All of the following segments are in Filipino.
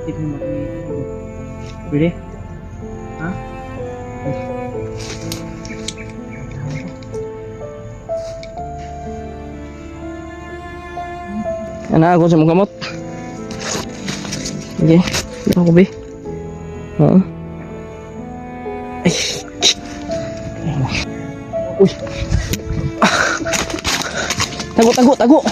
Sakit mo ba ito? Pwede? Ha? Ana ako sa mga gamot. Sige, ako be. Oo. Ay. Uy. Tago.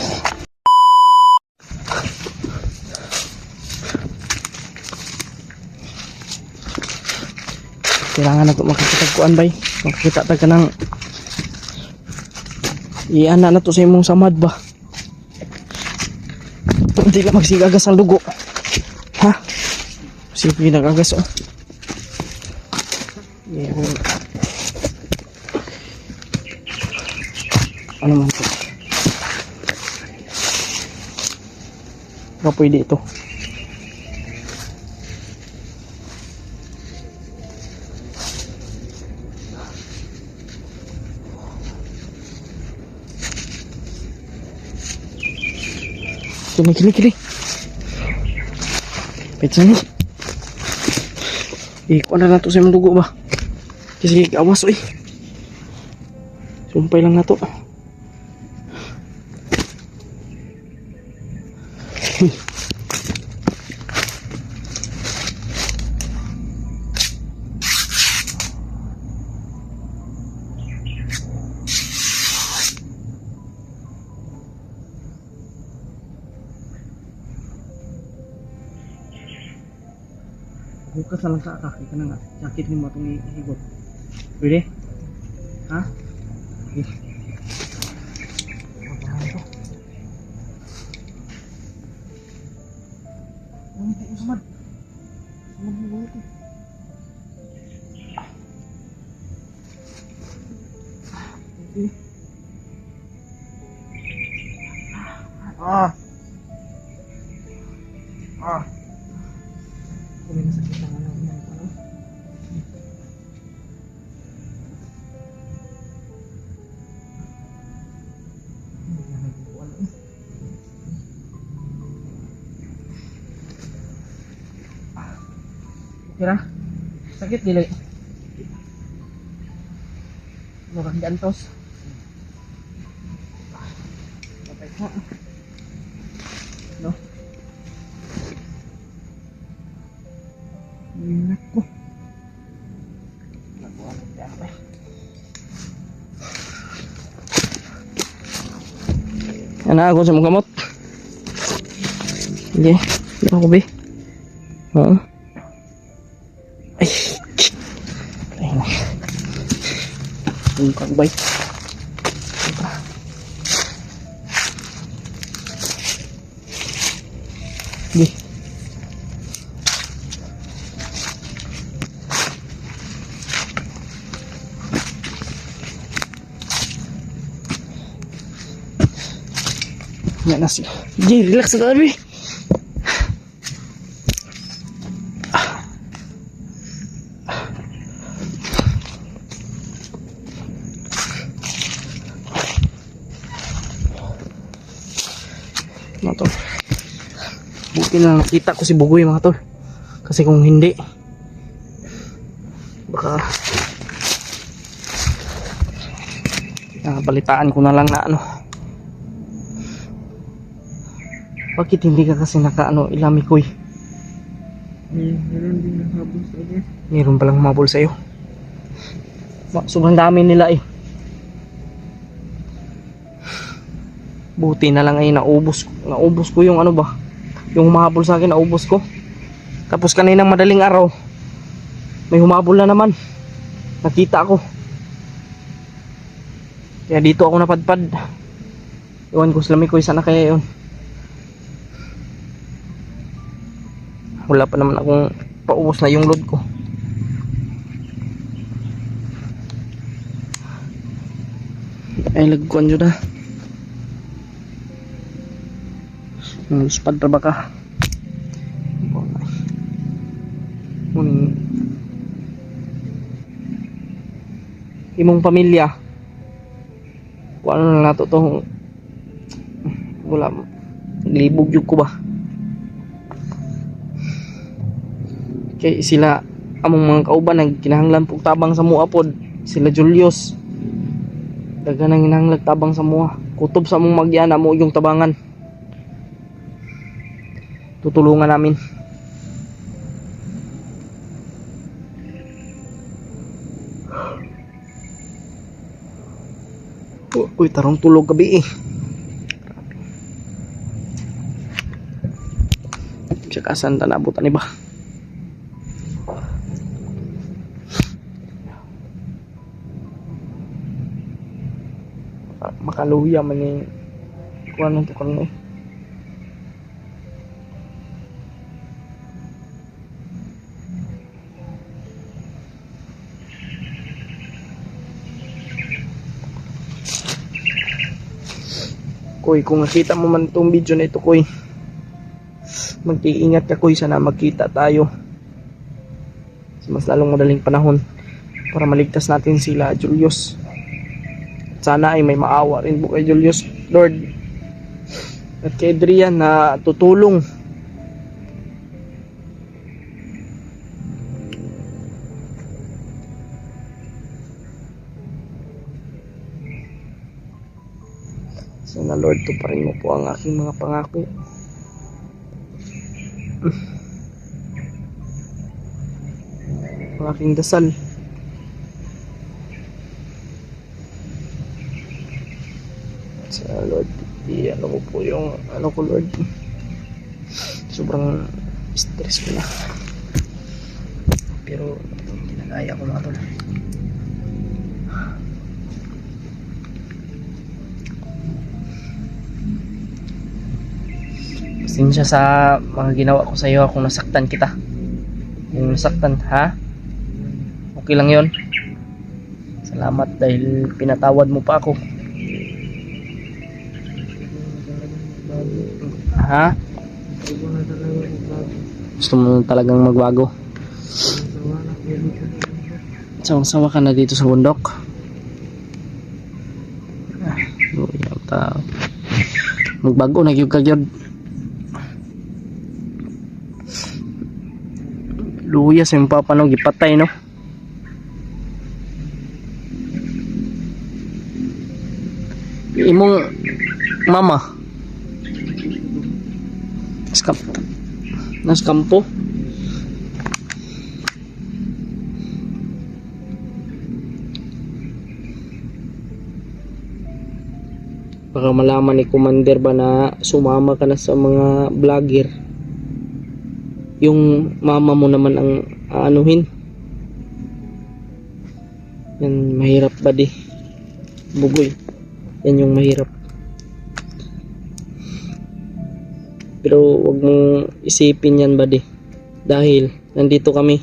Kailangan na ito makikitagkuan bay. Makikita ka ng iana na to sa imong samad ba. Hindi ka magsigagas ang dugo. Ha? Sige nagagas oh. Yeah. Ano man ito? Baka pwede ito. Kini. Pwede na. Ikuha na to sa imong dugo ba? Kasi awas oy. Sumpay lang na to. Bukas na lang sa kaki ka na nga. Sakit mo itong ihigot. Pwede? Ha? Okay. Hindi mo samad. Samad mo ito. Okay. Kung may nasakit ang ano. Kira? Sakit dili. Murang gantos. Patay ko. No? Nako. Ana ako sa mga gamot. Sige, ako be. Oo. Ay. Ayun. Yung kagbay. Sige. Yan na siya. Jay, relax na tabi. Mga tol, buti na nakita ko si Bugoy mga tol, kasi kung hindi baka balitaan ko na lang na ano. Bakit hindi ka kasi naka ano ilamikoy? Meron din nakahabol sa iyo. Meron palang humabol sa'yo. Sobrang dami nila eh. Buti na lang ay naubos ko yung ano ba, yung humahabol sa akin, naubos ko. Tapos kaninang madaling araw may humabol na naman, nakita ako, kaya dito ako napadpad. Iwan ko sila, may kuy sana kaya yun. Wala pa naman akong paubos na yung load ko. Ay lagkuan dyan na. Luspad ra ba ka? Imong pamilya. Kung ano na nato to. Wala. Naglibog yun ko ba? Kay sila among mga kauban nag kinahanglan pug tabang sa mua pod. Sila Julius. Daghan nang hinahanglag tabang sa mua. Kutob sa among magyana mo yung tabangan. Tutulungan namin. Uy, tarong tulog gabi eh. Siya kasan ta nabutan iba. Makaluya man ni kuan nang tukang eh. Koy, kung nakita mo man itong video na ito, Koy, mag-iingat ka, Koy, sana magkita tayo sa mas lalong madaling panahon para maligtas natin sila, Julius. Sana ay may maawa rin po kay Julius, Lord, at kay Adrian na tutulong. Sana, Lord, tuparin mo po ang aking mga pangako. Ang aking dasal. Sana, Lord, ano ko po yung ano ko, Lord. Sobrang stress ko na. Pero ginagaya ko mga tol. Pasensya sa mga ginawa ko sa iyo kung nasaktan kita. Kung nasaktan, ha? Okay lang yon. Salamat dahil pinatawad mo pa ako. Ha? Gusto mo talagang magbago? Sawang-sawa ka na dito sa bundok. Magbago na gyud ka gyud. Luya sa yung papanog ipatay, no? Imong mama nas kampo. Baka malaman ni Commander ba na sumama ka na sa mga vlogger. Yung mama mo naman ang aanuhin. Yan mahirap ba di? Bugoy. Yan yung mahirap. Pero wag mong isipin yan ba di? Dahil nandito kami.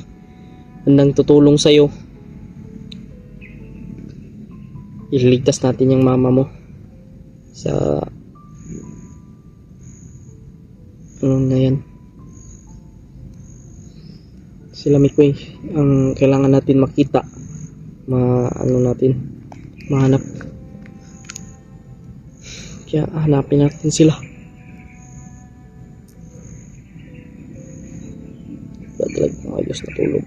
Handang tutulong sa'yo. Iligtas natin yung mama mo. Sa ano na yan. Sila Mikoy ang kailangan natin makita, ano natin mahanap, kaya hanapin natin sila. Dadalag ng ayos na tulog.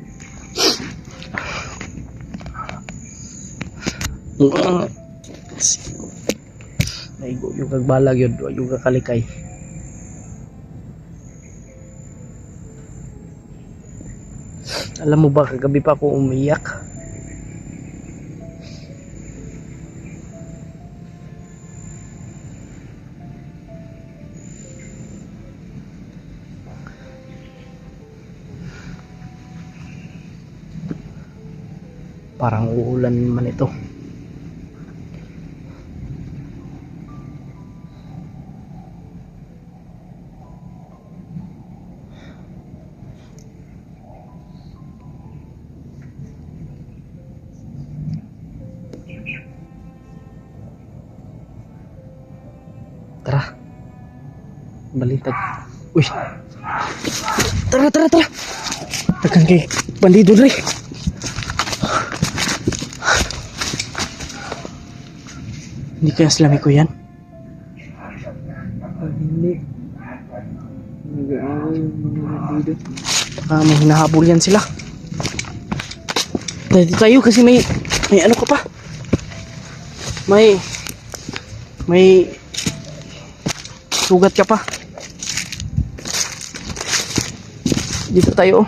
Naigo yung kagbalag yun, yung kakalikay. Alam mo ba, kagabi pa ako umiyak. Parang uulan man ito. Tara. Balitag. Uy. Tara. Tekan kay bandido dre. Hindi kaya Islami ko yan? Hindi. Nag-aaway yung mga bandido. May hinahabol yan sila. Dito tayo kasi may ano ka pa. May sugat ka pa. Dito tayo.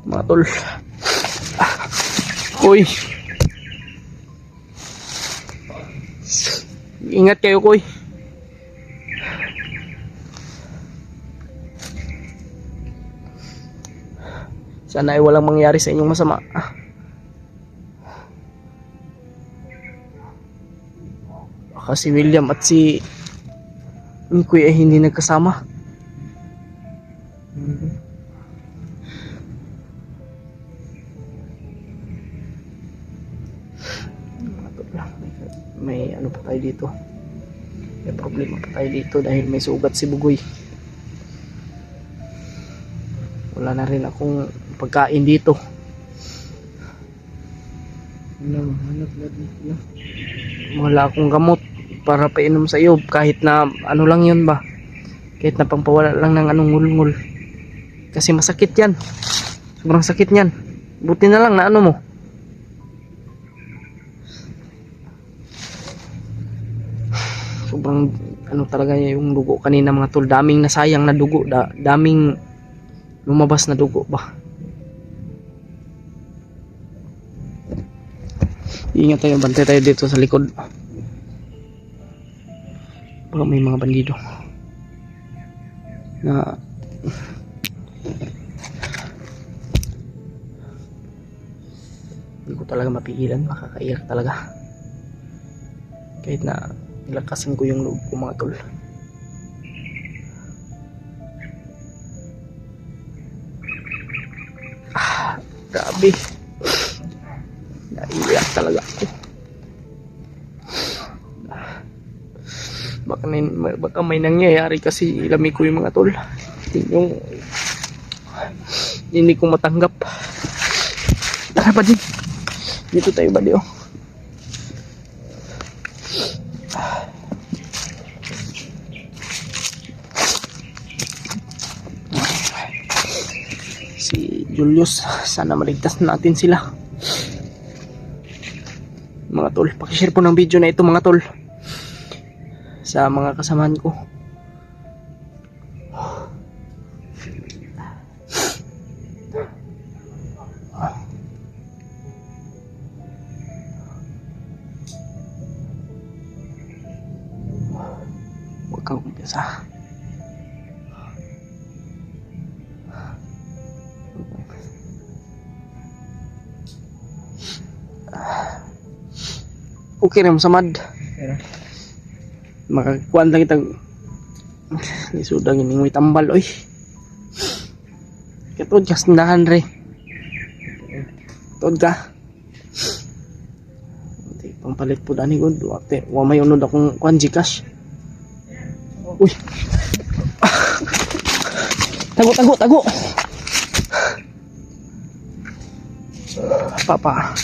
Mga tol. Uy. Ingat kayo, Koy. Sana ay walang mangyari sa inyong masama. Baka si William at si Kuya ay hindi nagkasama. May ano pa tayo dito. May problema pa tayo dito dahil may sugat si Bugoy. Wala na rin akong pagkain dito. Wala akong gamot para painom sa iyo. Kahit na ano lang yun ba. Kahit na pampawala lang ng anong ngul-ngul. Kasi masakit yan. Sobrang sakit yan. Buti na lang na ano mo. Sobrang ano talaga yung dugo kanina mga tol. Daming nasayang na dugo. Daming lumabas na dugo ba. Ingat tayo, bantay tayo dito sa likod. Baka may mga bandido na hindi ko talaga mapigilan. Makakaiyak talaga kahit na nilakasan ko yung loob ko mga tol. Grabe. Naiiyak talaga ako. Baka may nangyayari kasi ilami ko yung mga tol. Yung hindi ko matanggap. Tara ba din? Dito tayo ba di oh. Si Julius, sana maligtas natin sila. Mga tol, pakishare po ng video na ito mga tol sa mga kasamahan ko. Huwag kang kumpisa. Okay rin samad. Makakuan lang itang lisudang ining tambal oy. Katod ka sindahan re. Tod ka. Pampalit po dani gud. Wa may unod akong kuan Gcash. Uy. Tago. Papa.